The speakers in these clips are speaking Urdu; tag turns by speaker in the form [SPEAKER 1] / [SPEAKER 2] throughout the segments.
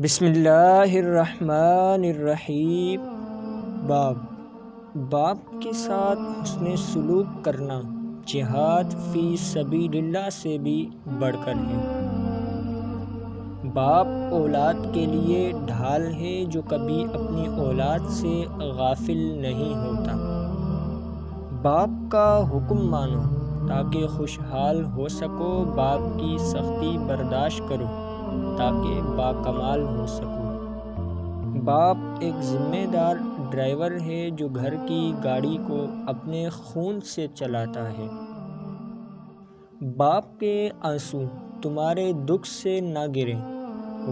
[SPEAKER 1] بسم اللہ الرحمن الرحیم۔ باپ کے ساتھ حسن سلوک کرنا جہاد فی سبیل اللہ سے بھی بڑھ کر ہے۔ باپ اولاد کے لیے ڈھال ہے جو کبھی اپنی اولاد سے غافل نہیں ہوتا۔ باپ کا حکم مانو تاکہ خوشحال ہو سکو، باپ کی سختی برداشت کرو تاکہ باکمال ہو سکو۔ باپ ایک ذمہ دار ڈرائیور ہے جو گھر کی گاڑی کو اپنے خون سے چلاتا ہے۔ باپ کے آنسو تمہارے دکھ سے نہ گریں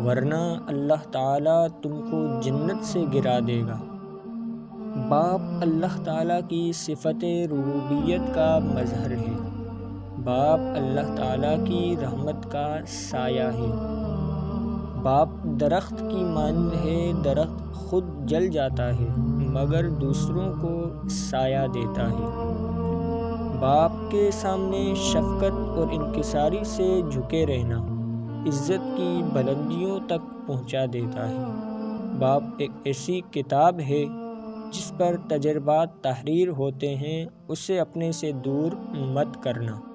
[SPEAKER 1] ورنہ اللہ تعالیٰ تم کو جنت سے گرا دے گا۔ باپ اللہ تعالیٰ کی صفت ربوبیت کا مظہر ہے۔ باپ اللہ تعالیٰ کی رحمت کا سایہ ہے۔ باپ درخت کی مانند ہے، درخت خود جل جاتا ہے مگر دوسروں کو سایہ دیتا ہے۔ باپ کے سامنے شفقت اور انکساری سے جھکے رہنا عزت کی بلندیوں تک پہنچا دیتا ہے۔ باپ ایک ایسی کتاب ہے جس پر تجربات تحریر ہوتے ہیں، اسے اپنے سے دور مت کرنا۔